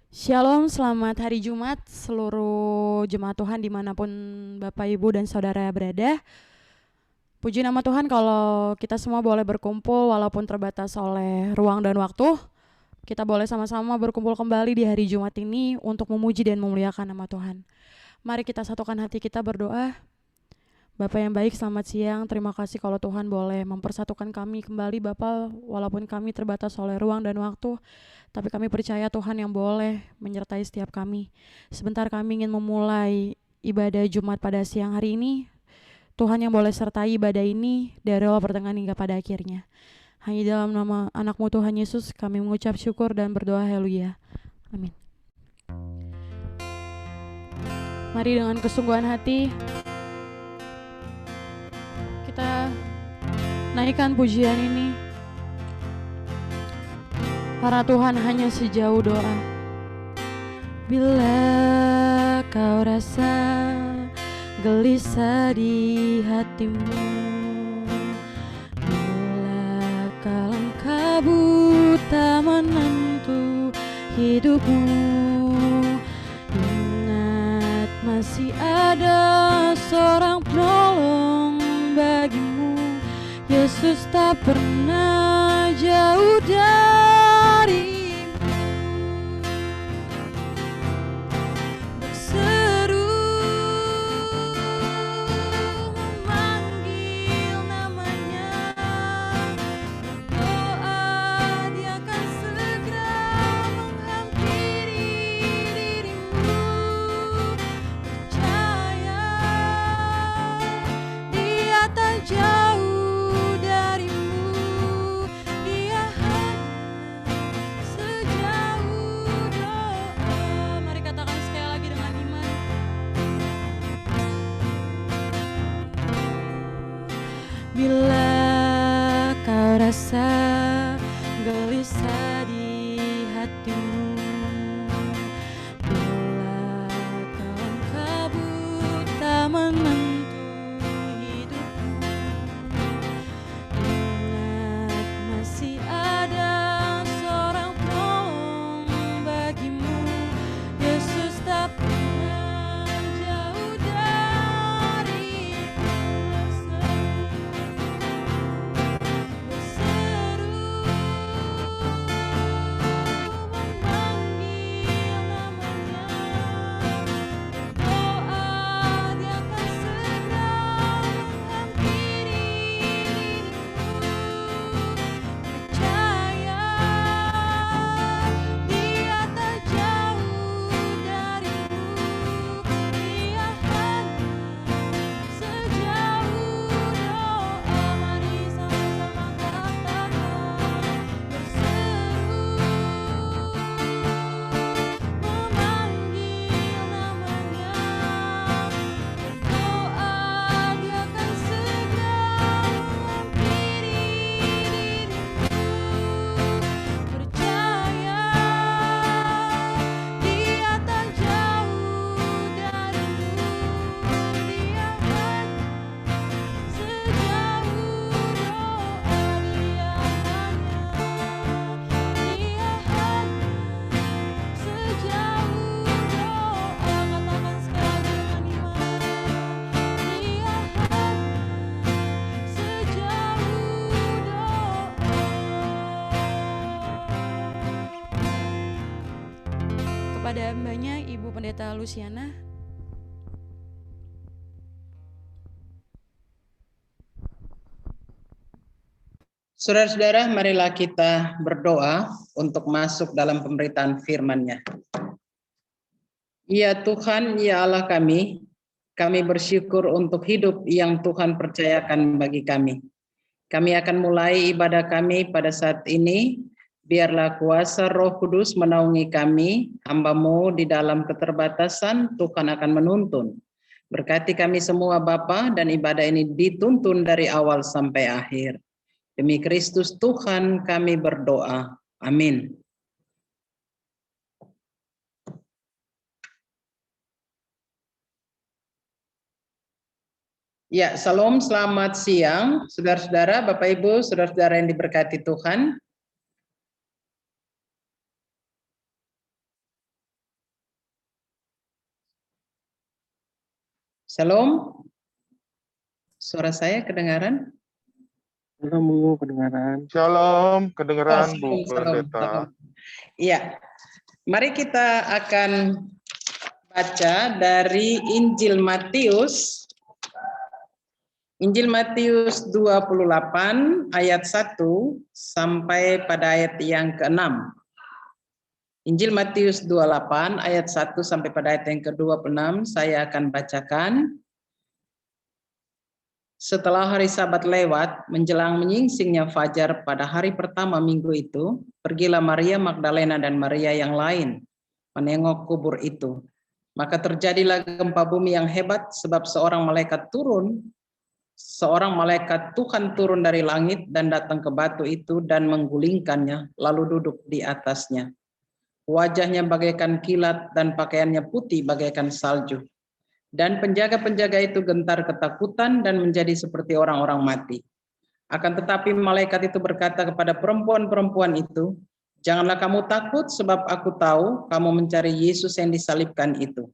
Shalom, selamat hari Jumat seluruh jemaat Tuhan dimanapun Bapak, Ibu, dan Saudara berada. Puji nama Tuhan kalau kita semua boleh berkumpul walaupun terbatas oleh ruang dan waktu. Kita boleh sama-sama berkumpul kembali di hari Jumat ini untuk memuji dan memuliakan nama Tuhan. Mari kita satukan hati kita berdoa. Bapak yang baik, selamat siang. Terima kasih kalau Tuhan boleh mempersatukan kami kembali Bapak, walaupun kami terbatas oleh ruang dan waktu. Tapi kami percaya Tuhan yang boleh menyertai setiap kami. Sebentar kami ingin memulai ibadah Jumat pada siang hari ini. Tuhan yang boleh sertai ibadah ini dari awal pertengahan hingga pada akhirnya. Hanya dalam nama anak-Mu Tuhan Yesus kami mengucap syukur dan berdoa haleluya. Amin. Mari dengan kesungguhan hati kita naikkan pujian ini. Karena Tuhan hanya sejauh doa. Bila kau rasa gelisah di hatimu, bila kalam kabut tak menentu hidupmu, ingat masih ada seorang penolong bagimu. Yesus tak pernah jauh darimu. Berseru memanggil namanya, berdoa Dia akan segera menghampiri dirimu. Percaya Dia tak jauh darimu, Dia hanya sejauh doa. Mari katakan sekali lagi dengan iman. Bila kau rasa gelisah di hatimu, bila kalam kabut tak menentu hidupmu, ingat masih ada seorang penolong bagimu. Yesus tak pernah jauh darimu. Berseru memanggil namanya, berdoa Dia akan segera menghampiri dirimu. Percaya Dia tak jauh darimu, Dia hanya sejauh doa. Mari sama-sama katakan, berseru memanggil namanya, berdoa Dia akan segera menghampiri dirimu. Percaya Dia tak jauh darimu, Dia hanya sejauh doa. Dia hanya sejauh doa. Katakan sekali dengan iman. Dia hanya sejauh doa. Kepada hambanya Ibu Pendeta Luciana. Saudara-saudara, marilah kita berdoa untuk masuk dalam pemberitaan firman-Nya. Ya Tuhan, ya Allah kami bersyukur untuk hidup yang Tuhan percayakan bagi kami. Kami akan mulai ibadah kami pada saat ini. Biarlah kuasa Roh Kudus menaungi kami, hamba-Mu di dalam keterbatasan, Tuhan akan menuntun. Berkati kami semua Bapa, dan ibadah ini dituntun dari awal sampai akhir. Demi Kristus Tuhan kami berdoa. Amin. Ya, salam, selamat siang, saudara-saudara, Bapak Ibu, saudara-saudara yang diberkati Tuhan. Shalom, suara saya kedengaran? Shalom Bu, kedengaran. Shalom, kedengeran Oh, Bu shalom, Pendeta. shalom. Iya, mari kita akan baca dari Injil Matius. Injil Matius 28 ayat 1 sampai pada ayat yang ke-6. Injil Matius 28 ayat 1 sampai pada ayat yang ke-26 saya akan bacakan. Setelah hari Sabat lewat, menjelang menyingsingnya fajar pada hari pertama minggu itu, pergilah Maria Magdalena dan Maria yang lain menengok kubur itu. Maka terjadilah gempa bumi yang hebat sebab seorang malaikat Tuhan turun dari langit dan datang ke batu itu dan menggulingkannya, lalu duduk di atasnya. Wajahnya bagaikan kilat dan pakaiannya putih bagaikan salju. Dan penjaga-penjaga itu gentar ketakutan dan menjadi seperti orang-orang mati. Akan tetapi malaikat itu berkata kepada perempuan-perempuan itu, "Janganlah kamu takut, sebab aku tahu kamu mencari Yesus yang disalibkan itu.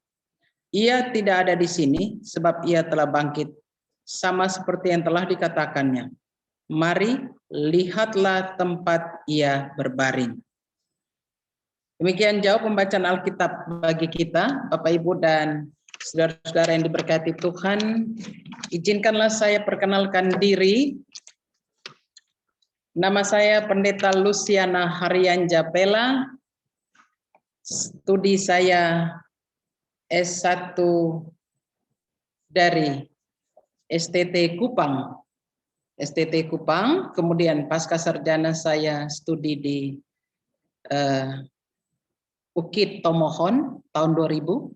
Ia tidak ada di sini, sebab ia telah bangkit, sama seperti yang telah dikatakannya. Mari, lihatlah tempat ia berbaring." Demikian jauh pembacaan Alkitab bagi kita, Bapak Ibu dan saudara-saudara yang diberkati Tuhan. Izinkanlah saya perkenalkan diri. Nama saya Pendeta Luciana Harian Japela. Studi saya S1 dari STT Kupang. Kemudian pasca sarjana saya studi di Bukit Tomohon tahun 2000.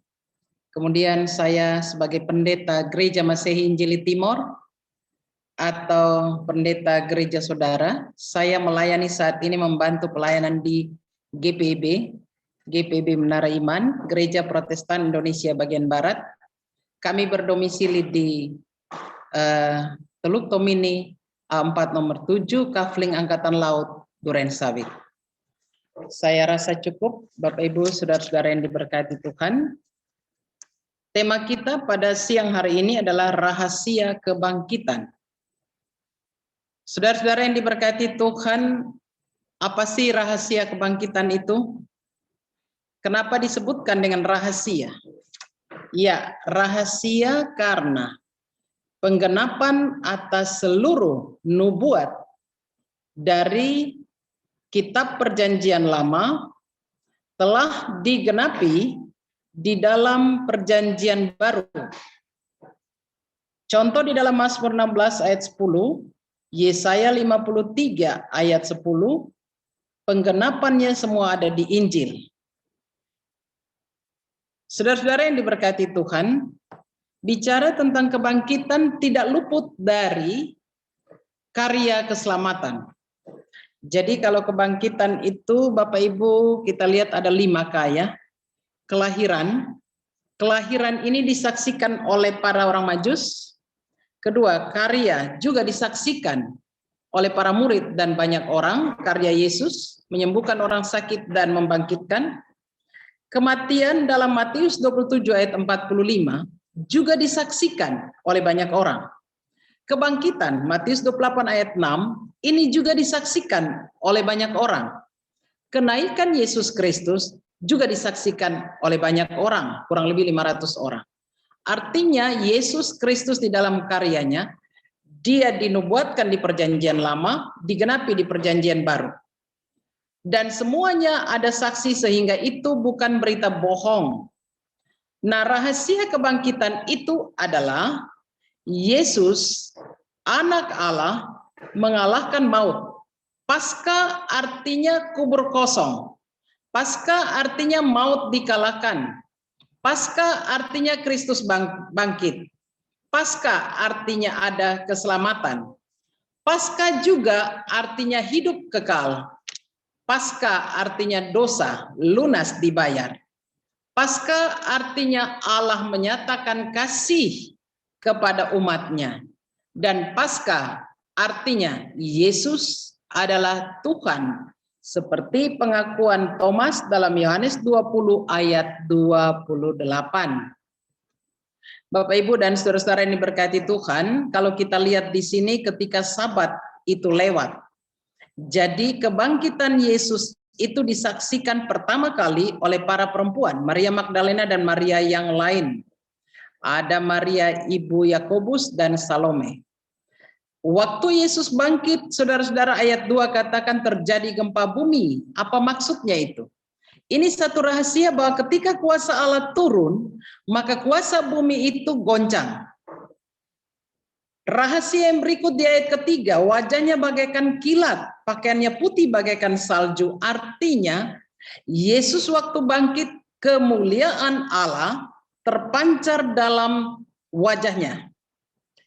Kemudian saya sebagai pendeta Gereja Masehi Injili Timor atau pendeta Gereja Saudara, saya melayani saat ini membantu pelayanan di GPIB Menara Iman, Gereja Protestan Indonesia bagian Barat. Kami berdomisili di Teluk Tomini A4 nomor 7, Kafling Angkatan Laut, Duren Sawit. Saya rasa cukup, Bapak Ibu, saudara-saudara yang diberkati Tuhan. Tema kita pada siang hari ini adalah rahasia kebangkitan. Saudara-saudara yang diberkati Tuhan, apa sih rahasia kebangkitan itu? Kenapa disebutkan dengan rahasia? Ya, rahasia karena penggenapan atas seluruh nubuat dari Kitab Perjanjian Lama telah digenapi di dalam Perjanjian Baru. Contoh di dalam Mazmur 16 ayat 10, Yesaya 53 ayat 10, penggenapannya semua ada di Injil. Saudara-saudara yang diberkati Tuhan, bicara tentang kebangkitan tidak luput dari karya keselamatan. Jadi kalau kebangkitan itu Bapak Ibu kita lihat ada 5 K ya. Kelahiran ini disaksikan oleh para orang Majus. Kedua, karya juga disaksikan oleh para murid dan banyak orang. Karya Yesus menyembuhkan orang sakit dan membangkitkan. Kematian dalam Matius 27 ayat 45 juga disaksikan oleh banyak orang. Kebangkitan Matius 28 ayat 6 ini juga disaksikan oleh banyak orang. Kenaikan Yesus Kristus juga disaksikan oleh banyak orang, kurang lebih 500 orang. Artinya Yesus Kristus di dalam karyanya, dia dinubuatkan di Perjanjian Lama, digenapi di Perjanjian Baru. Dan semuanya ada saksi sehingga itu bukan berita bohong. Nah, rahasia kebangkitan itu adalah Yesus, anak Allah, mengalahkan maut. Pasca artinya kubur kosong. Pasca artinya maut dikalahkan. Pasca artinya Kristus bangkit. Pasca artinya ada keselamatan. Pasca juga artinya hidup kekal. Pasca artinya dosa lunas dibayar. Pasca artinya Allah menyatakan kasih kepada umatnya. Dan Paskah artinya Yesus adalah Tuhan, seperti pengakuan Thomas dalam Yohanes 20 ayat 28. Bapak Ibu dan saudara-saudara yang diberkati Tuhan, kalau kita lihat di sini ketika Sabat itu lewat. Jadi kebangkitan Yesus itu disaksikan pertama kali oleh para perempuan, Maria Magdalena dan Maria yang lain. Ada Maria ibu Yakobus dan Salome. Waktu Yesus bangkit, saudara-saudara, ayat 2 katakan terjadi gempa bumi. Apa maksudnya itu? Ini satu rahasia bahwa ketika kuasa Allah turun, maka kuasa bumi itu goncang. Rahasia yang berikut di ayat ketiga, wajahnya bagaikan kilat, pakaiannya putih bagaikan salju. Artinya, Yesus waktu bangkit, kemuliaan Allah terpancar dalam wajahnya.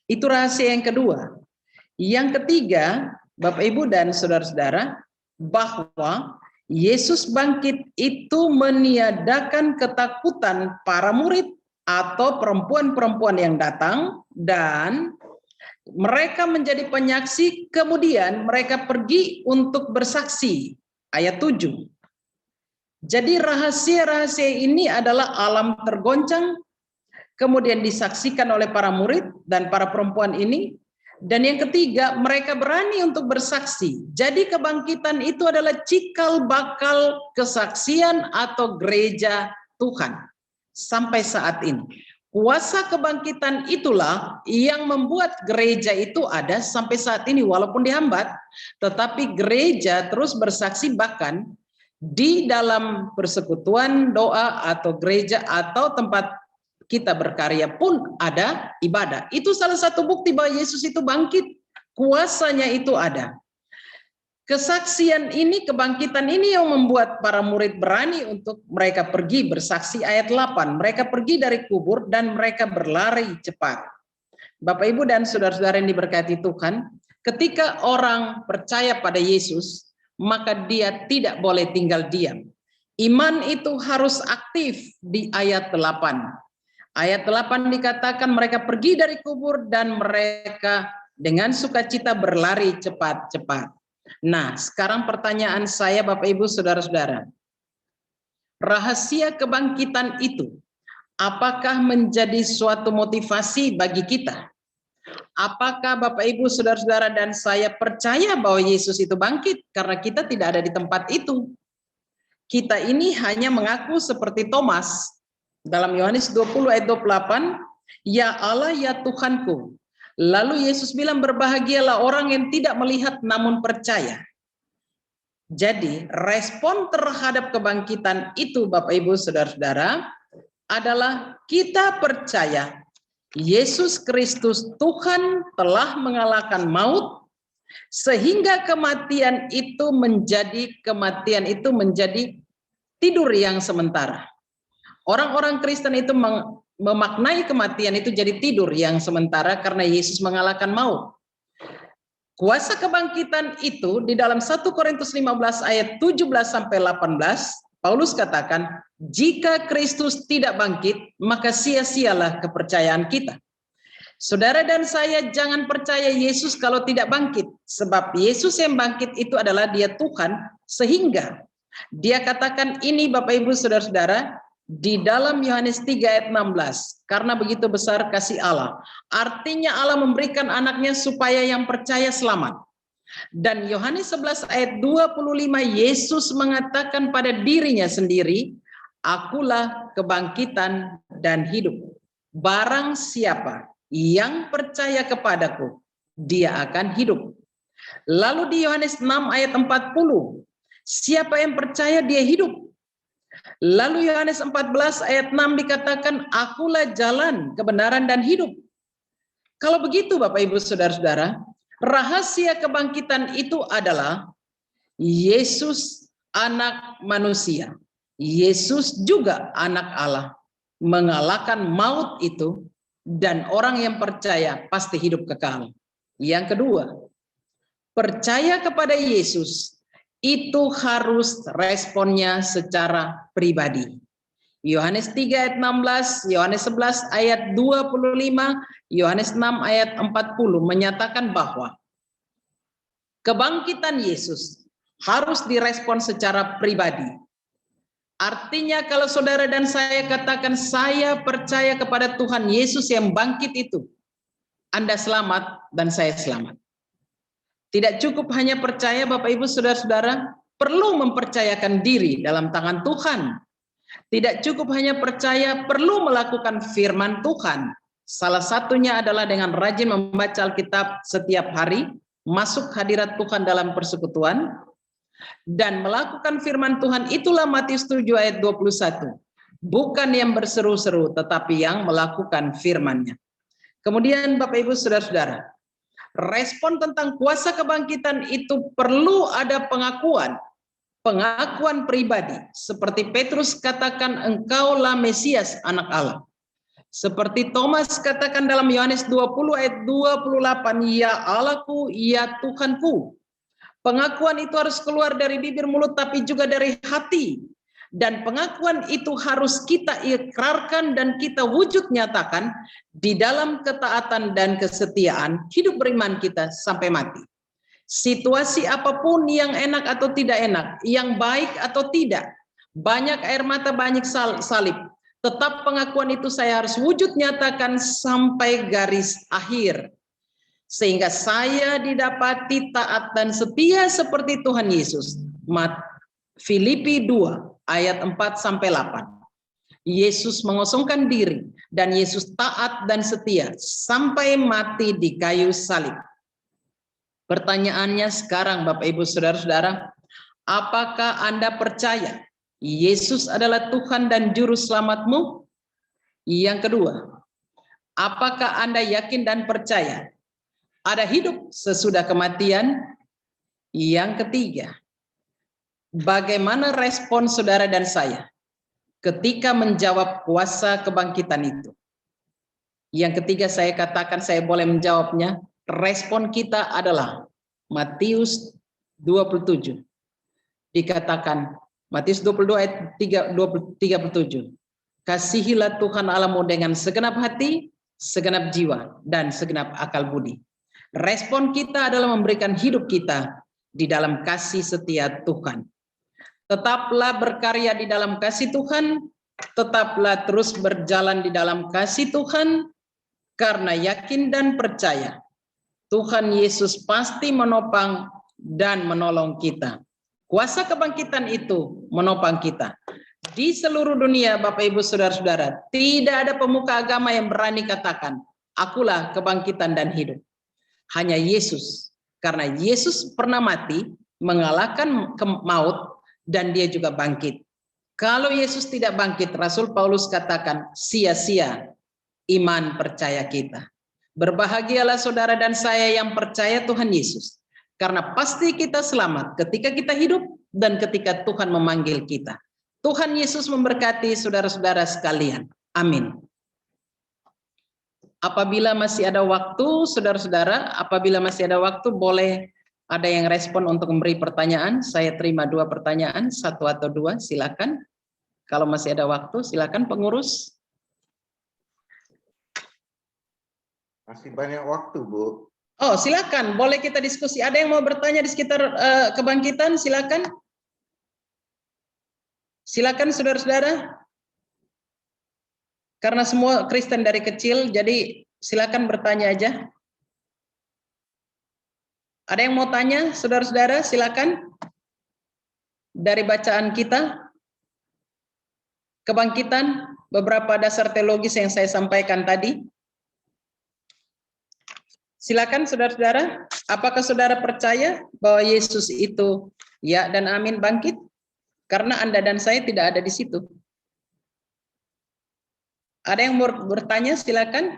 Itu rahasia yang kedua. Yang ketiga, Bapak Ibu dan saudara-saudara, bahwa Yesus bangkit itu meniadakan ketakutan para murid atau perempuan-perempuan yang datang, dan mereka menjadi penyaksi, kemudian mereka pergi untuk bersaksi. Ayat 7. Jadi rahasia-rahasia ini adalah alam tergoncang, kemudian disaksikan oleh para murid dan para perempuan ini. Dan yang ketiga, mereka berani untuk bersaksi. Jadi kebangkitan itu adalah cikal bakal kesaksian atau gereja Tuhan sampai saat ini. Kuasa kebangkitan itulah yang membuat gereja itu ada sampai saat ini, walaupun dihambat, tetapi gereja terus bersaksi, bahkan di dalam persekutuan doa atau gereja atau tempat kita berkarya pun ada ibadah. Itu salah satu bukti bahwa Yesus itu bangkit, kuasanya itu ada. Kesaksian ini, kebangkitan ini yang membuat para murid berani untuk mereka pergi bersaksi. Ayat 8, mereka pergi dari kubur dan mereka berlari cepat. Bapak Ibu dan saudara-saudara yang diberkati Tuhan, ketika orang percaya pada Yesus, maka dia tidak boleh tinggal diam. Iman itu harus aktif di ayat 8. Ayat 8 dikatakan mereka pergi dari kubur dan mereka dengan sukacita berlari cepat-cepat. Nah, sekarang pertanyaan saya Bapak Ibu saudara-saudara. Rahasia kebangkitan itu apakah menjadi suatu motivasi bagi kita? Apakah Bapak Ibu saudara-saudara dan saya percaya bahwa Yesus itu bangkit karena kita tidak ada di tempat itu? Kita ini hanya mengaku seperti Thomas. Dalam Yohanes 20 ayat 28, ya Allah ya Tuhanku. Lalu Yesus bilang berbahagialah orang yang tidak melihat namun percaya. Jadi respon terhadap kebangkitan itu Bapak Ibu saudara-saudara adalah kita percaya Yesus Kristus Tuhan telah mengalahkan maut sehingga kematian itu menjadi tidur yang sementara. Orang-orang Kristen itu memaknai kematian itu jadi tidur yang sementara karena Yesus mengalahkan maut. Kuasa kebangkitan itu di dalam 1 Korintus 15 ayat 17 sampai 18, Paulus katakan, jika Kristus tidak bangkit, maka sia-sialah kepercayaan kita. Saudara dan saya jangan percaya Yesus kalau tidak bangkit, sebab Yesus yang bangkit itu adalah Dia Tuhan, sehingga Dia katakan ini Bapak Ibu saudara-saudara, di dalam Yohanes 3 ayat 16, karena begitu besar kasih Allah. Artinya Allah memberikan anaknya supaya yang percaya selamat. Dan Yohanes 11 ayat 25, Yesus mengatakan pada dirinya sendiri, akulah kebangkitan dan hidup. Barang siapa yang percaya kepadaku, dia akan hidup. Lalu di Yohanes 6 ayat 40, siapa yang percaya dia hidup. Lalu Yohanes 14 ayat 6 dikatakan, akulah jalan, kebenaran, dan hidup. Kalau begitu Bapak Ibu Saudara-saudara, rahasia kebangkitan itu adalah Yesus anak manusia. Yesus juga anak Allah. Mengalahkan maut itu, dan orang yang percaya pasti hidup kekal. Yang kedua, percaya kepada Yesus itu harus responnya secara pribadi. Yohanes 3 ayat 16, Yohanes 11 ayat 25, Yohanes 6 ayat 40 menyatakan bahwa kebangkitan Yesus harus direspon secara pribadi. Artinya kalau saudara dan saya katakan saya percaya kepada Tuhan Yesus yang bangkit itu, Anda selamat dan saya selamat. Tidak cukup hanya percaya, Bapak Ibu Saudara-saudara, perlu mempercayakan diri dalam tangan Tuhan. Tidak cukup hanya percaya, perlu melakukan firman Tuhan. Salah satunya adalah dengan rajin membaca Alkitab setiap hari, masuk hadirat Tuhan dalam persekutuan, dan melakukan firman Tuhan. Itulah Matius 7 ayat 21. Bukan yang berseru-seru, tetapi yang melakukan firman-Nya. Kemudian Bapak Ibu Saudara-saudara, respon tentang kuasa kebangkitan itu perlu ada pengakuan pribadi. Seperti Petrus katakan, engkaulah Mesias, anak Allah. Seperti Thomas katakan dalam Yohanes 20 ayat 28, ya Allahku, ya Tuhanku. Pengakuan itu harus keluar dari bibir mulut tapi juga dari hati. Dan pengakuan itu harus kita ikrarkan dan kita wujud nyatakan di dalam ketaatan dan kesetiaan hidup beriman kita sampai mati. Situasi apapun yang enak atau tidak enak, yang baik atau tidak, banyak air mata, banyak salib, tetap pengakuan itu saya harus wujud nyatakan sampai garis akhir. Sehingga saya didapati taat dan setia seperti Tuhan Yesus. Filipi 2 ayat 4-8. Yesus mengosongkan diri dan Yesus taat dan setia sampai mati di kayu salib. Pertanyaannya sekarang Bapak Ibu Saudara-saudara, apakah Anda percaya Yesus adalah Tuhan dan Juru Selamatmu? Yang kedua, apakah Anda yakin dan percaya ada hidup sesudah kematian? Yang ketiga, bagaimana respon saudara dan saya ketika menjawab kuasa kebangkitan itu? Yang ketiga saya katakan, saya boleh menjawabnya. Respon kita adalah Matius 27. Dikatakan, Matius 22 ayat 37. Kasihilah Tuhan Allahmu dengan segenap hati, segenap jiwa, dan segenap akal budi. Respon kita adalah memberikan hidup kita di dalam kasih setia Tuhan. Tetaplah berkarya di dalam kasih Tuhan, tetaplah terus berjalan di dalam kasih Tuhan, karena yakin dan percaya Tuhan Yesus pasti menopang dan menolong kita. Kuasa kebangkitan itu menopang kita. Di seluruh dunia, Bapak Ibu Saudara-saudara, tidak ada pemuka agama yang berani katakan, akulah kebangkitan dan hidup. Hanya Yesus. Karena Yesus pernah mati, mengalahkan maut, dan dia juga bangkit. Kalau Yesus tidak bangkit, Rasul Paulus katakan, sia-sia iman percaya kita. Berbahagialah saudara dan saya yang percaya Tuhan Yesus. Karena pasti kita selamat ketika kita hidup dan ketika Tuhan memanggil kita. Tuhan Yesus memberkati saudara-saudara sekalian. Amin. Apabila masih ada waktu, saudara-saudara, apabila masih ada waktu, boleh ada yang respon untuk memberi pertanyaan. Saya terima 2 pertanyaan, 1 atau 2, silakan. Kalau masih ada waktu, silakan pengurus. Masih banyak waktu, Bu. Oh, silakan, boleh kita diskusi. Ada yang mau bertanya di sekitar kebangkitan, silakan. Silakan saudara-saudara. Karena semua Kristen dari kecil, jadi silakan bertanya aja. Ada yang mau tanya, saudara-saudara, silakan. Dari bacaan kita, kebangkitan, beberapa dasar teologis yang saya sampaikan tadi. Silakan saudara-saudara, apakah saudara percaya bahwa Yesus itu ya dan amin bangkit? Karena Anda dan saya tidak ada di situ. Ada yang mau bertanya, silakan.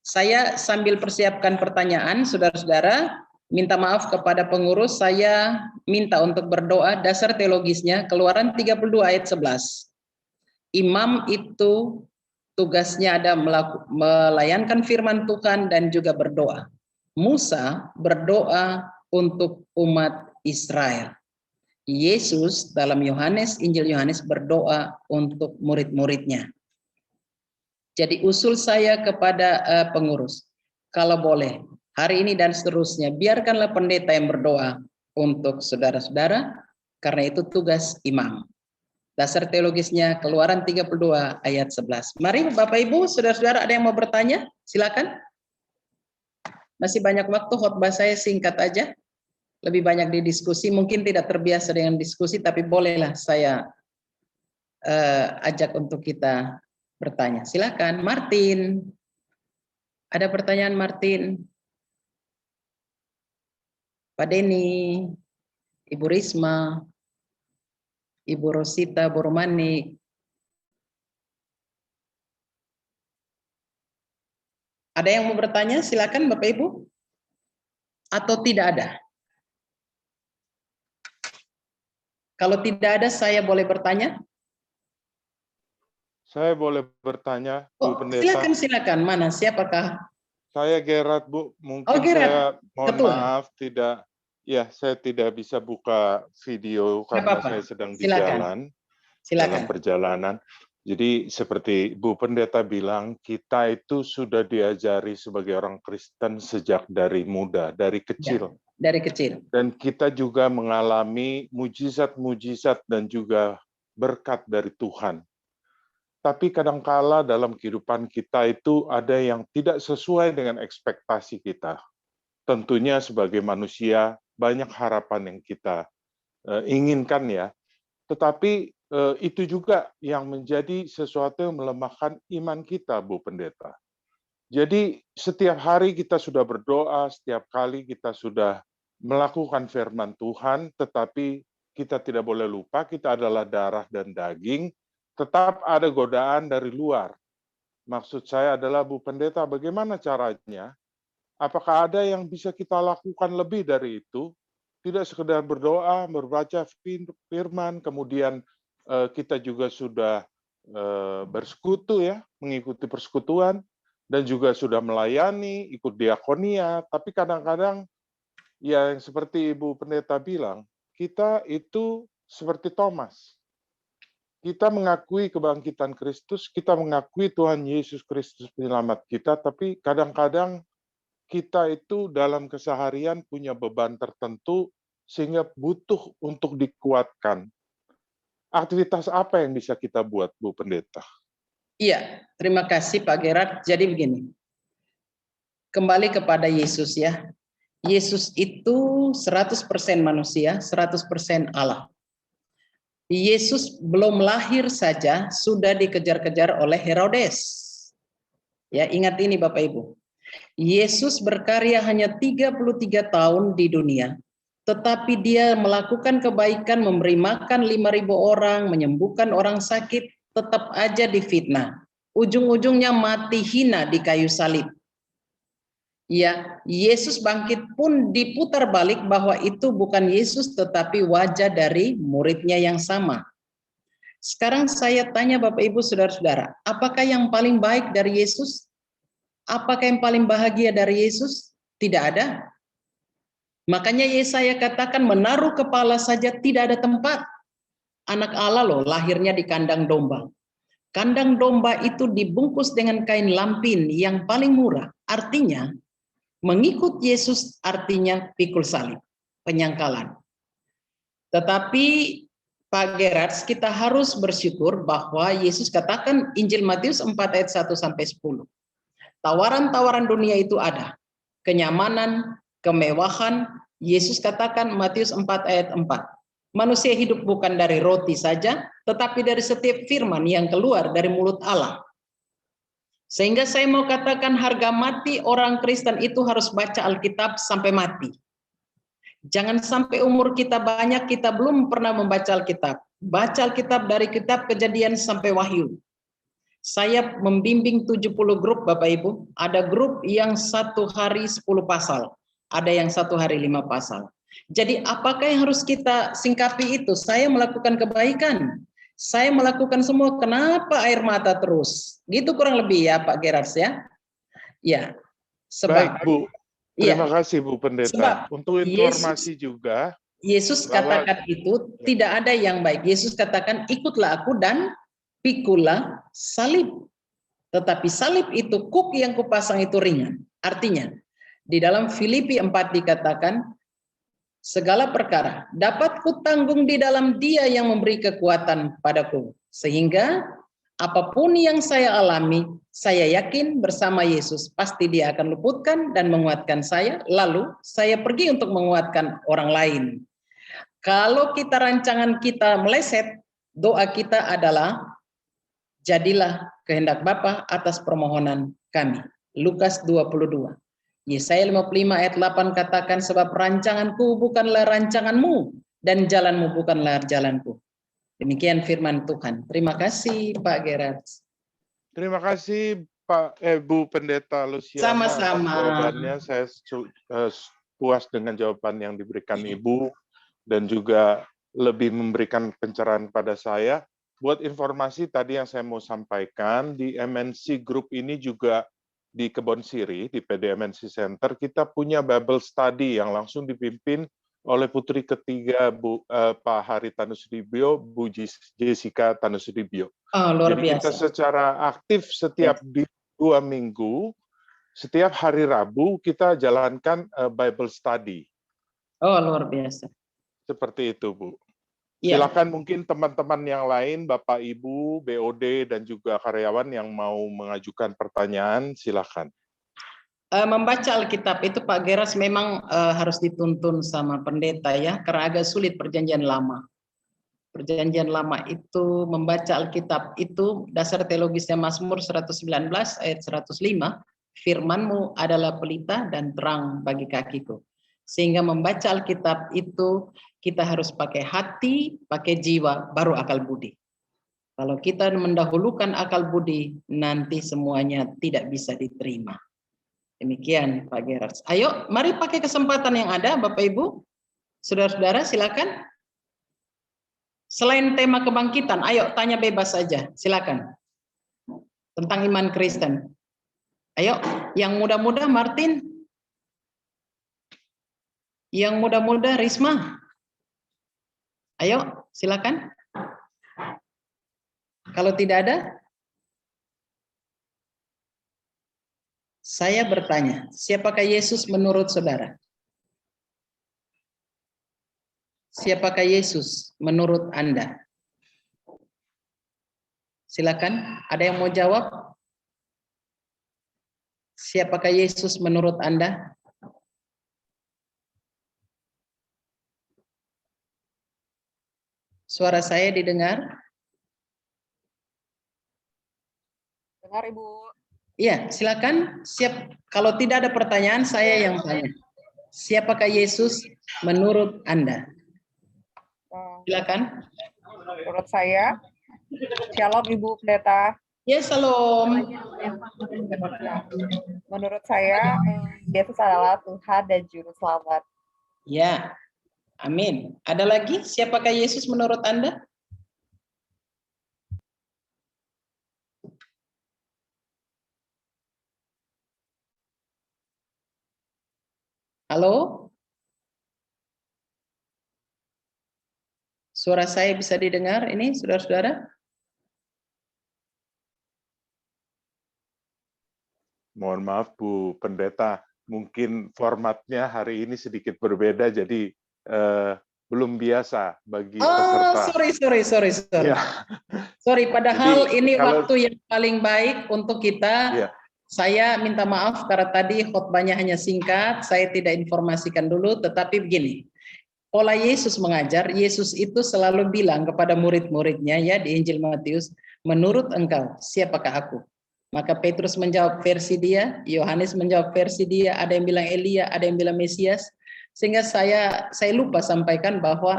Saya sambil persiapkan pertanyaan, saudara-saudara, minta maaf kepada pengurus, saya minta untuk berdoa dasar teologisnya, Keluaran 32 ayat 11. Imam itu tugasnya ada melayankan firman Tuhan dan juga berdoa. Musa berdoa untuk umat Israel. Yesus dalam Injil Yohanes berdoa untuk murid-muridnya. Jadi usul saya kepada pengurus, kalau boleh, hari ini dan seterusnya, biarkanlah pendeta yang berdoa untuk saudara-saudara, karena itu tugas imam. Dasar teologisnya Keluaran 32 ayat 11. Mari Bapak Ibu, saudara-saudara, ada yang mau bertanya? Silakan. Masih banyak waktu, khotbah saya singkat aja. Lebih banyak di diskusi, mungkin tidak terbiasa dengan diskusi, tapi bolehlah saya ajak untuk kita bertanya. Silakan, Martin. Ada pertanyaan, Martin? Pak Denny, Ibu Risma, Ibu Rosita Boromani. Ada yang mau bertanya? Silakan Bapak Ibu. Atau tidak ada? Kalau tidak ada, saya boleh bertanya? Saya boleh bertanya, Bu Pendeta? Silakan. Mana? Siapakah? Saya Gerard, Bu. Mungkin Gerard. saya mohon Betul. maaf saya tidak bisa buka video karena saya sedang di jalan. Dalam perjalanan. Jadi seperti Bu Pendeta bilang, kita itu sudah diajari sebagai orang Kristen sejak dari muda, dari kecil. Ya, dari kecil. Dan kita juga mengalami mujizat-mujizat dan juga berkat dari Tuhan. Tapi kadangkala dalam kehidupan kita itu ada yang tidak sesuai dengan ekspektasi kita. Tentunya sebagai manusia banyak harapan yang kita inginkan ya. Tetapi itu juga yang menjadi sesuatu yang melemahkan iman kita, Bu Pendeta. Jadi setiap hari kita sudah berdoa, setiap kali kita sudah melakukan firman Tuhan, tetapi kita tidak boleh lupa kita adalah darah dan daging, tetap ada godaan dari luar. Maksud saya adalah, Bu Pendeta, bagaimana caranya? Apakah ada yang bisa kita lakukan lebih dari itu? Tidak sekedar berdoa, membaca firman, kemudian kita juga sudah bersekutu ya, mengikuti persekutuan, dan juga sudah melayani, ikut diakonia, tapi kadang-kadang ya yang seperti Ibu Pendeta bilang, kita itu seperti Thomas. Kita mengakui kebangkitan Kristus, kita mengakui Tuhan Yesus Kristus penyelamat kita, tapi kadang-kadang kita itu dalam keseharian punya beban tertentu sehingga butuh untuk dikuatkan. Aktivitas apa yang bisa kita buat, Bu Pendeta? Iya, terima kasih Pak Gerard. Jadi begini, kembali kepada Yesus ya. Yesus itu 100% manusia, 100% Allah. Yesus belum lahir saja sudah dikejar-kejar oleh Herodes. Ya, ingat ini Bapak Ibu. Yesus berkarya hanya 33 tahun di dunia, tetapi dia melakukan kebaikan, memberi makan 5.000 orang, menyembuhkan orang sakit, tetap aja difitnah. Ujung-ujungnya mati hina di kayu salib. Ya, Yesus bangkit pun diputar balik bahwa itu bukan Yesus tetapi wajah dari muridnya yang sama. Sekarang saya tanya Bapak Ibu Saudara-saudara, apakah yang paling baik dari Yesus? Apakah yang paling bahagia dari Yesus? Tidak ada. Makanya Yesaya katakan menaruh kepala saja tidak ada tempat. Anak Allah loh lahirnya di kandang domba. Kandang domba itu dibungkus dengan kain lampin yang paling murah. Artinya mengikut Yesus artinya pikul salib, penyangkalan. Tetapi Pak Gerard, kita harus bersyukur bahwa Yesus katakan Injil Matius 4 ayat 1 sampai 10. Tawaran-tawaran dunia itu ada. Kenyamanan, kemewahan. Yesus katakan Matius 4 ayat 4. Manusia hidup bukan dari roti saja, tetapi dari setiap firman yang keluar dari mulut Allah. Sehingga saya mau katakan harga mati orang Kristen itu harus baca Alkitab sampai mati. Jangan sampai umur kita banyak kita belum pernah membaca Alkitab. Baca Alkitab dari kitab Kejadian sampai Wahyu. Saya membimbing 70 grup Bapak Ibu. Ada grup yang 1 hari 10 pasal. Ada yang 1 hari 5 pasal. Jadi apakah yang harus kita singkapi itu? Saya melakukan kebaikan. Saya melakukan semua. Kenapa air mata terus? Gitu kurang lebih ya Pak Gerard ya. Ya. Sebab, baik Bu. Terima kasih Bu Pendeta. Untuk informasi juga, Yesus Bahwa- katakan itu tidak ada yang baik. Yesus katakan ikutlah aku dan pikulah salib. Tetapi salib itu, kuk yang kupasang itu ringan. Artinya di dalam Filipi 4 dikatakan segala perkara dapat kutanggung di dalam Dia yang memberi kekuatan padaku. Sehingga apapun yang saya alami, saya yakin bersama Yesus pasti Dia akan luputkan dan menguatkan saya. Lalu saya pergi untuk menguatkan orang lain. Kalau rancangan kita meleset, doa kita adalah jadilah kehendak Bapa atas permohonan kami. Lukas 22. Yesaya 55 ayat 8 katakan sebab rancanganku bukanlah rancanganmu dan jalanmu bukanlah jalanku. Demikian firman Tuhan. Terima kasih Pak Gerard. Terima kasih Bu Pendeta Luciana atas Sama-sama. jawabannya. Saya puas dengan jawaban yang diberikan Ibu dan juga lebih memberikan pencerahan pada saya. Buat informasi tadi yang saya mau sampaikan, di MNC Group ini juga di Kebon Siri, di PDMNC Center, kita punya Bible Study yang langsung dipimpin oleh putri ketiga Pak Hari Tanusudibyo, Bu Jessica Tanusudibyo. Oh, luar Jadi kita biasa. secara aktif setiap 2 minggu, setiap hari Rabu kita jalankan Bible Study. Oh, luar biasa. Seperti itu, Bu. Ya. Silakan mungkin teman-teman yang lain, Bapak, Ibu, BOD, dan juga karyawan yang mau mengajukan pertanyaan, silakan. Membaca Alkitab itu Pak Geras memang harus dituntun sama pendeta ya, karena agak sulit perjanjian lama. Perjanjian lama itu membaca Alkitab itu dasar teologisnya Mazmur 119 ayat 105, firman-Mu adalah pelita dan terang bagi kakiku. Sehingga membaca Alkitab itu kita harus pakai hati, pakai jiwa, baru akal budi. Kalau kita mendahulukan akal budi, nanti semuanya tidak bisa diterima. Demikian Pak Gerard. Ayo, mari pakai kesempatan yang ada, Bapak Ibu, saudara-saudara, silakan. Selain tema kebangkitan, ayo tanya bebas saja, silakan. Tentang iman Kristen. Ayo, yang muda-muda Martin. Yang muda-muda Risma. Ayo, silakan. Kalau tidak ada, saya bertanya, siapakah Yesus menurut saudara? Siapakah Yesus menurut Anda? Silakan, ada yang mau jawab? Siapakah Yesus menurut Anda? Suara saya didengar? Dengar, Ibu. Iya, silakan. Siap. Kalau tidak ada pertanyaan, saya yang tanya. Siapakah Yesus menurut Anda? Silakan. Menurut saya, Shalom Ibu Pendeta. Ya, salam. Menurut saya, Yesus adalah Tuhan dan Juru Selamat. Ya, amin. Ada lagi? Siapakah Yesus menurut Anda? Halo? Suara saya bisa didengar ini, saudara-saudara? Mohon maaf, Bu Pendeta, mungkin formatnya hari ini sedikit berbeda, jadi belum biasa bagi peserta. Sorry. Ya. Sorry, padahal Jadi, ini kalau- waktu yang paling baik untuk kita. Ya. Saya minta maaf karena tadi khotbahnya hanya singkat, saya tidak informasikan dulu, tetapi begini. Pola Yesus mengajar, Yesus itu selalu bilang kepada murid-muridnya ya di Injil Matius, menurut engkau, siapakah aku? Maka Petrus menjawab versi dia, Yohanes menjawab versi dia, ada yang bilang Elia, ada yang bilang Mesias. Sehingga saya lupa sampaikan bahwa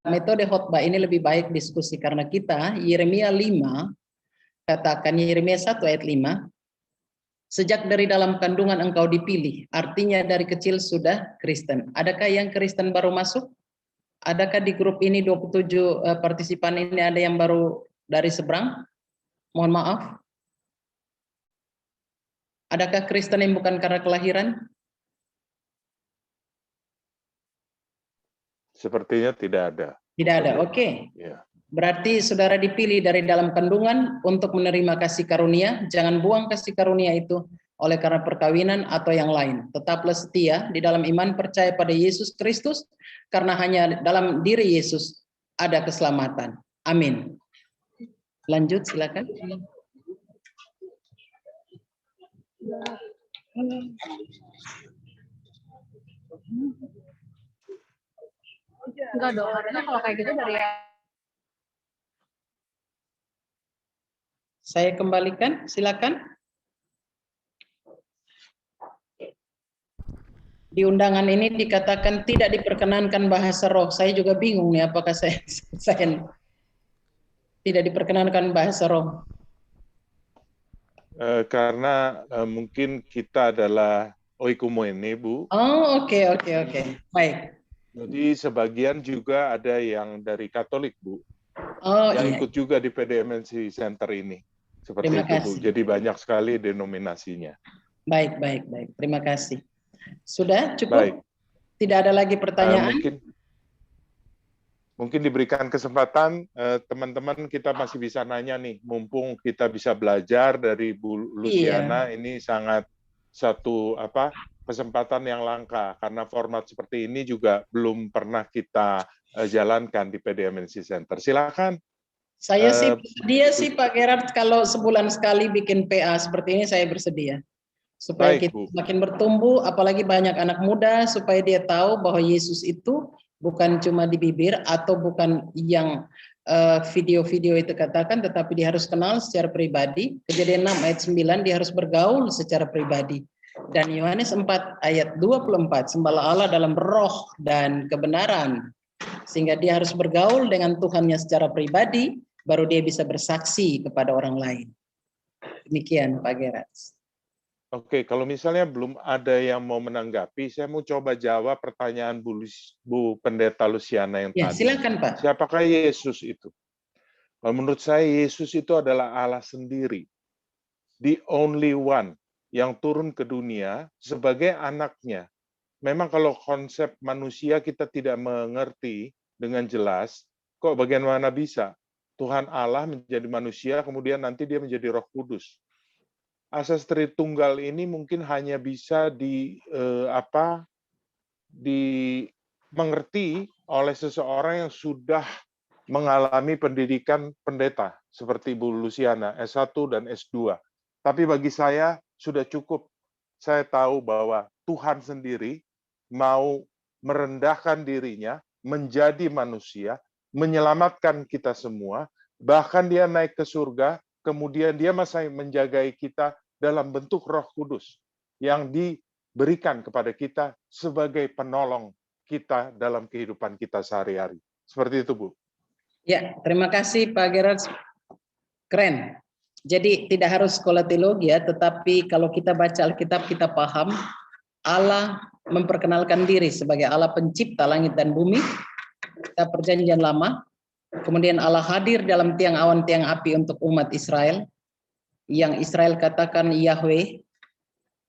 metode khotbah ini lebih baik diskusi karena kita Yeremia 5 katakan, Yeremia 1 ayat 5, sejak dari dalam kandungan engkau dipilih, artinya dari kecil sudah Kristen. Adakah yang Kristen baru masuk? Adakah di grup ini 27 partisipan ini ada yang baru dari seberang? Mohon maaf. Adakah Kristen yang bukan karena kelahiran? Sepertinya tidak ada. Tidak ada, oke. Ya. Berarti saudara dipilih dari dalam kandungan untuk menerima kasih karunia. Jangan buang kasih karunia itu oleh karena perkawinan atau yang lain. Tetaplah setia di dalam iman, percaya pada Yesus Kristus, karena hanya dalam diri Yesus ada keselamatan. Amin. Lanjut, silakan. Enggak dong, harusnya kalau kayak gitu dari Saya kembalikan, silakan. Di undangan ini dikatakan tidak diperkenankan bahasa roh. Saya juga bingung nih, apakah saya tidak diperkenankan bahasa roh. Karena mungkin kita adalah oikumene, Bu. Oh, oke. Baik. Jadi sebagian juga ada yang dari Katolik, Bu. Oh, yang iya. ikut juga di PDMNC Center ini. Seperti Terima itu, Bu. kasih. Jadi banyak sekali denominasinya. Baik. Terima kasih. Sudah cukup? Baik. Tidak ada lagi pertanyaan? Mungkin diberikan kesempatan, teman-teman kita masih bisa nanya nih, mumpung kita bisa belajar dari Bu Luciana, ini sangat satu kesempatan yang langka, karena format seperti ini juga belum pernah kita jalankan di PDMNC Center. Silakan. Saya sih bersedia sih Pak Gerard, kalau sebulan sekali bikin PA seperti ini saya bersedia. Supaya Baik, kita Bu. semakin bertumbuh, apalagi banyak anak muda, supaya dia tahu bahwa Yesus itu bukan cuma di bibir atau bukan yang video-video itu katakan, tetapi dia harus kenal secara pribadi. Kejadian 6 ayat 9, dia harus bergaul secara pribadi. Dan Yohanes 4 ayat 24, sembahlah Allah dalam roh dan kebenaran. Sehingga dia harus bergaul dengan Tuhannya secara pribadi, baru dia bisa bersaksi kepada orang lain. Demikian Pak Gerard. Oke, kalau misalnya belum ada yang mau menanggapi, saya mau coba jawab pertanyaan Bu Pendeta Luciana yang Ya, tadi. silakan Pak. Siapakah Yesus itu? Kalau menurut saya, Yesus itu adalah Allah sendiri. The only one yang turun ke dunia sebagai anaknya. Memang kalau konsep manusia kita tidak mengerti dengan jelas, kok bagaimana bisa Tuhan Allah menjadi manusia, kemudian nanti dia menjadi Roh Kudus. Asas Tritunggal ini mungkin hanya bisa dimengerti oleh seseorang yang sudah mengalami pendidikan pendeta seperti Bu Luciana S1 dan S2. Tapi bagi saya sudah cukup. Saya tahu bahwa Tuhan sendiri mau merendahkan dirinya menjadi manusia, menyelamatkan kita semua, bahkan dia naik ke surga, kemudian dia masih menjagai kita dalam bentuk Roh Kudus yang diberikan kepada kita sebagai penolong kita dalam kehidupan kita sehari-hari. Seperti itu, Bu. Ya, terima kasih Pak Gerard. Keren. Jadi tidak harus sekolah teologi ya, tetapi kalau kita baca Alkitab kita paham Allah memperkenalkan diri sebagai Allah pencipta langit dan bumi. Kita perjanjian lama. Kemudian Allah hadir dalam tiang awan, tiang api untuk umat Israel. Yang Israel katakan Yahweh.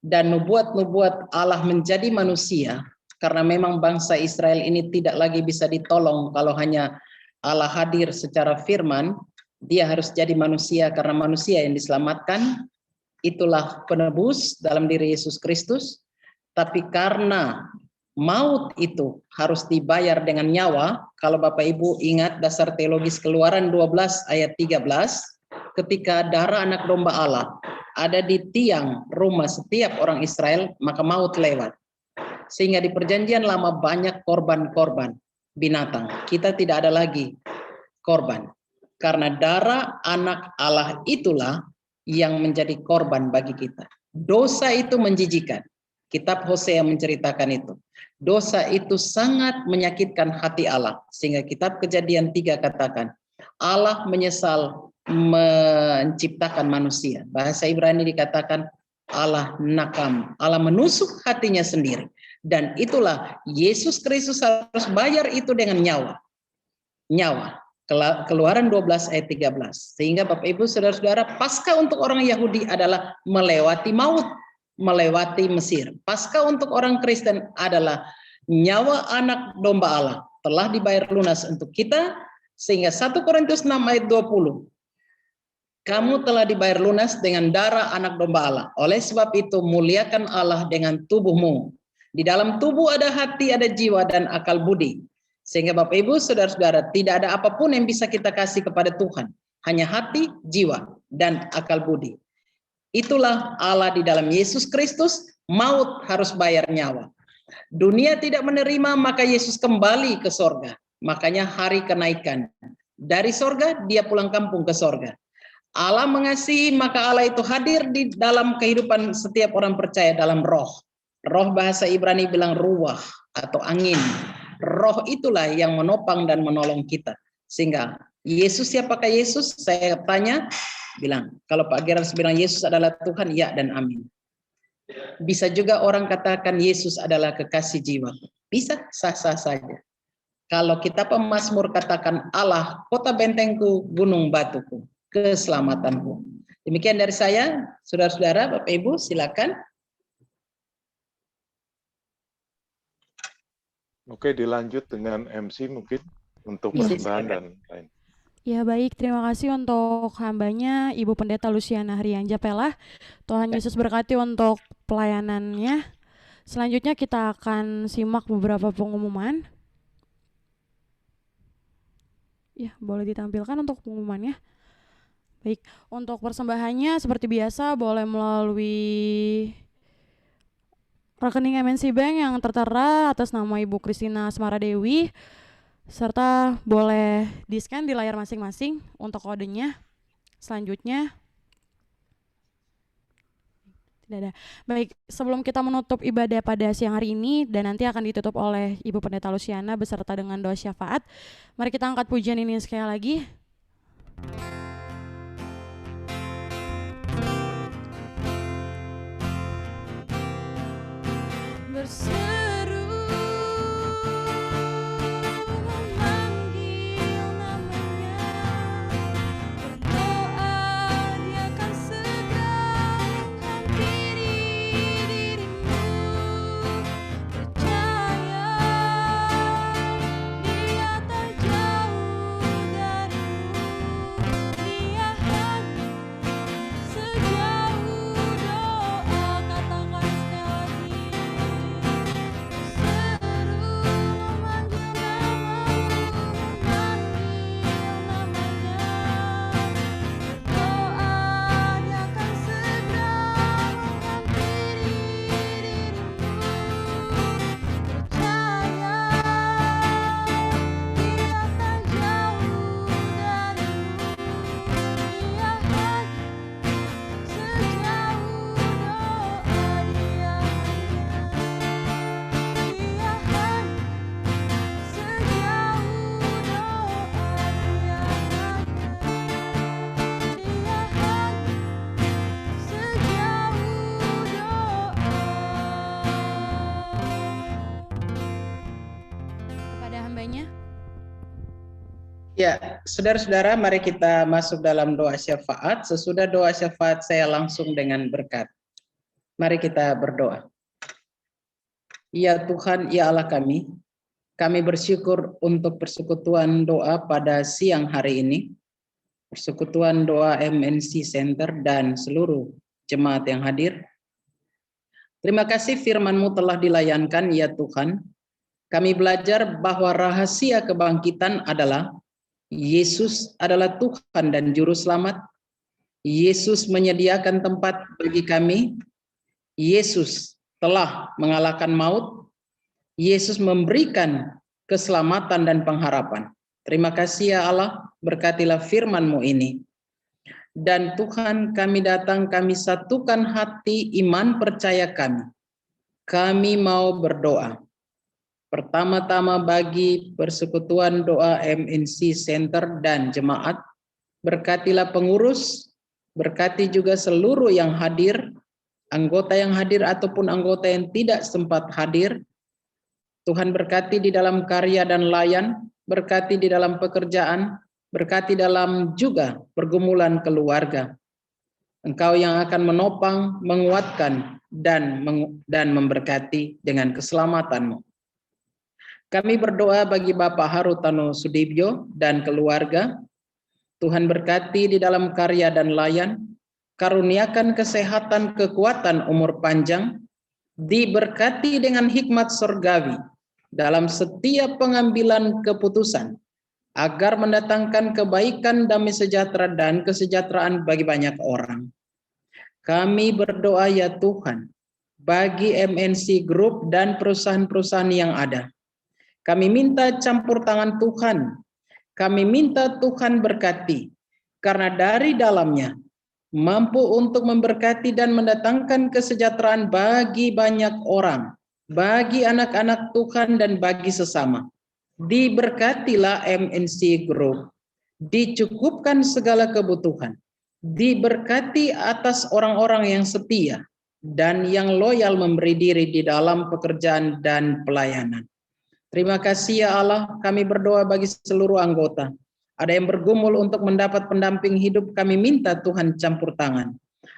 Dan nubuat-nubuat Allah menjadi manusia. Karena memang bangsa Israel ini tidak lagi bisa ditolong kalau hanya Allah hadir secara firman. Dia harus jadi manusia karena manusia yang diselamatkan. Itulah penebus dalam diri Yesus Kristus. Tapi karena maut itu harus dibayar dengan nyawa, kalau Bapak Ibu ingat dasar teologis Keluaran 12 ayat 13, ketika darah anak domba Allah ada di tiang rumah setiap orang Israel, maka maut lewat. Sehingga di perjanjian lama banyak korban-korban binatang. Kita tidak ada lagi korban. Karena darah anak Allah itulah yang menjadi korban bagi kita. Dosa itu menjijikan. Kitab Hosea menceritakan itu. Dosa itu sangat menyakitkan hati Allah. Sehingga kitab Kejadian 3 katakan, Allah menyesal menciptakan manusia. Bahasa Ibrani dikatakan Allah nakam. Allah menusuk hatinya sendiri. Dan itulah Yesus Kristus harus bayar itu dengan nyawa. Nyawa. Keluaran 12 ayat 13. Sehingga Bapak Ibu Saudara-saudara, Paskah untuk orang Yahudi adalah melewati maut, melewati Mesir. Paskah untuk orang Kristen adalah nyawa anak domba Allah telah dibayar lunas untuk kita, sehingga 1 Korintus 6 ayat 20, kamu telah dibayar lunas dengan darah anak domba Allah. Oleh sebab itu muliakan Allah dengan tubuhmu. Di dalam tubuh ada hati, ada jiwa, dan akal budi. Sehingga Bapak Ibu, saudara-saudara, tidak ada apapun yang bisa kita kasih kepada Tuhan. Hanya hati, jiwa, dan akal budi. Itulah Allah di dalam Yesus Kristus, maut harus bayar nyawa. Dunia tidak menerima, maka Yesus kembali ke sorga. Makanya hari kenaikan. Dari sorga, dia pulang kampung ke sorga. Allah mengasihi, maka Allah itu hadir di dalam kehidupan setiap orang percaya dalam roh. Roh bahasa Ibrani bilang ruah atau angin. Roh itulah yang menopang dan menolong kita. Sehingga Yesus, siapakah Yesus? Saya tanya, bilang, kalau Pak Gerard bilang Yesus adalah Tuhan, ya dan amin. Bisa juga orang katakan Yesus adalah kekasih jiwa. Bisa, sah-sah saja. Kalau kita pemazmur katakan Allah, kota bentengku, gunung batuku, keselamatanku. Demikian dari saya, saudara-saudara, Bapak Ibu, silakan. Oke, dilanjut dengan MC mungkin untuk Iya. persembahan dan lain. Ya baik, terima kasih untuk hambanya Ibu Pendeta Luciana Hrian Japela. Tuhan Yesus berkati untuk pelayanannya. Selanjutnya kita akan simak beberapa pengumuman. Ya, boleh ditampilkan untuk pengumumannya. Baik, untuk persembahannya seperti biasa boleh melalui rekening MNC Bank yang tertera atas nama Ibu Kristina Asmaradewi, serta boleh di-scan di layar masing-masing untuk kodenya. Selanjutnya tidak ada. Baik, sebelum kita menutup ibadah pada siang hari ini dan nanti akan ditutup oleh Ibu Pendeta Luciana beserta dengan doa syafaat, mari kita angkat pujian ini sekali lagi. Berseru memanggil namanya, berdoa dia akan segera menghampiri dirimu. Percaya dia tak jauh darimu, dia hadir sejauh doa. Katakan sekali lagi. Kepada hambanya. Ya, saudara-saudara, mari kita masuk dalam doa syafaat. Sesudah doa syafaat, saya langsung dengan berkat. Mari kita berdoa. Ya Tuhan, ya Allah kami bersyukur untuk persekutuan doa pada siang hari ini. Persekutuan doa MNC Center dan seluruh jemaat yang hadir. Terima kasih firman-Mu telah dilayankan, ya Tuhan. Kami belajar bahwa rahasia kebangkitan adalah Yesus adalah Tuhan dan Juru Selamat. Yesus menyediakan tempat bagi kami. Yesus telah mengalahkan maut. Yesus memberikan keselamatan dan pengharapan. Terima kasih ya Allah, berkatilah firman-Mu ini. Dan Tuhan, kami datang, kami satukan hati iman percaya kami. Kami mau berdoa. Pertama-tama bagi persekutuan doa MNC Center dan jemaat, berkatilah pengurus, berkati juga seluruh yang hadir, anggota yang hadir ataupun anggota yang tidak sempat hadir. Tuhan berkati di dalam karya dan layan, berkati di dalam pekerjaan, berkati dalam juga pergumulan keluarga. Engkau yang akan menopang, menguatkan, dan memberkati dengan keselamatan-Mu. Kami berdoa bagi Bapak Harutano Sudibyo dan keluarga. Tuhan berkati di dalam karya dan layan, karuniakan kesehatan, kekuatan, umur panjang, diberkati dengan hikmat surgawi dalam setiap pengambilan keputusan, agar mendatangkan kebaikan, damai sejahtera, dan kesejahteraan bagi banyak orang. Kami berdoa ya Tuhan, bagi MNC Group dan perusahaan-perusahaan yang ada. Kami minta campur tangan Tuhan. Kami minta Tuhan berkati, karena dari dalamnya mampu untuk memberkati dan mendatangkan kesejahteraan bagi banyak orang, bagi anak-anak Tuhan dan bagi sesama. Diberkatilah MNC Group, dicukupkan segala kebutuhan, diberkati atas orang-orang yang setia dan yang loyal memberi diri di dalam pekerjaan dan pelayanan. Terima kasih ya Allah, kami berdoa bagi seluruh anggota. Ada yang bergumul untuk mendapat pendamping hidup, kami minta Tuhan campur tangan.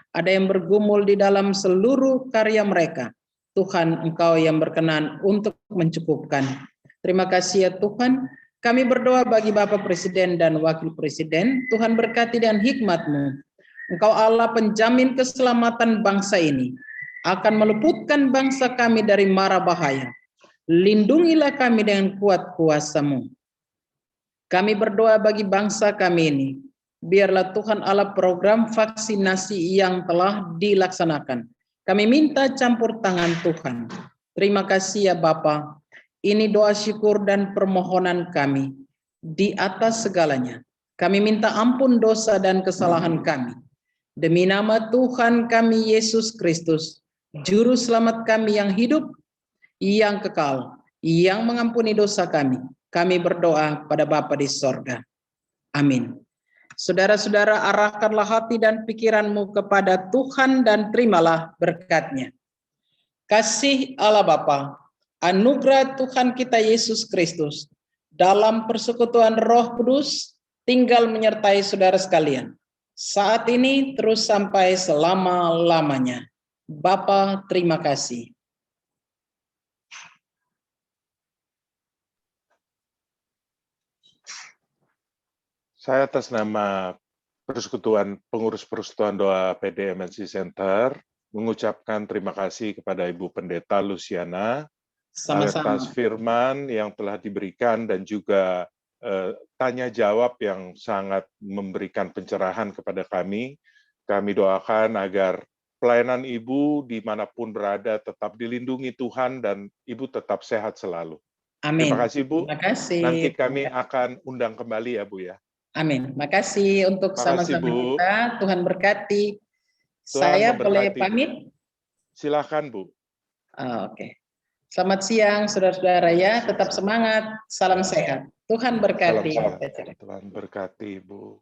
Ada yang bergumul di dalam seluruh karya mereka, Tuhan Engkau yang berkenan untuk mencukupkan. Terima kasih ya Tuhan, kami berdoa bagi Bapak Presiden dan Wakil Presiden, Tuhan berkati dan hikmat-Mu. Engkau Allah penjamin keselamatan bangsa ini, akan meluputkan bangsa kami dari mara bahaya. Lindungilah kami dengan kuat kuasa-Mu. Kami berdoa bagi bangsa kami ini. Biarlah Tuhan Allah program vaksinasi yang telah dilaksanakan. Kami minta campur tangan Tuhan. Terima kasih ya Bapa. Ini doa syukur dan permohonan kami. Di atas segalanya, kami minta ampun dosa dan kesalahan kami. Demi nama Tuhan kami Yesus Kristus, Juru Selamat kami yang hidup, yang kekal, yang mengampuni dosa kami. Kami berdoa pada Bapa di sorga. Amin. Saudara-saudara, arahkanlah hati dan pikiranmu kepada Tuhan dan terimalah berkat-Nya. Kasih Allah Bapa, anugerah Tuhan kita Yesus Kristus, dalam persekutuan Roh Kudus, tinggal menyertai saudara sekalian, saat ini terus sampai selama-lamanya. Bapa, terima kasih. Saya atas nama Pengurus Persekutuan Doa PDMNC Center mengucapkan terima kasih kepada Ibu Pendeta Luciana Sama-sama. atas firman yang telah diberikan dan juga tanya jawab yang sangat memberikan pencerahan kepada kami. Kami doakan agar pelayanan Ibu dimanapun berada tetap dilindungi Tuhan dan Ibu tetap sehat selalu. Amin. Terima kasih Bu. Terima kasih. Nanti kami akan undang kembali ya Bu ya. Amin. Makasih untuk Makasih, sama-sama Bu. kita. Tuhan berkati. Tuhan Saya memberkati, boleh Bu. pamit? Silakan Bu. Oke. Selamat siang saudara-saudara ya. Tetap semangat. Salam sehat. Tuhan berkati. Salam sehat. Tuhan berkati Bu.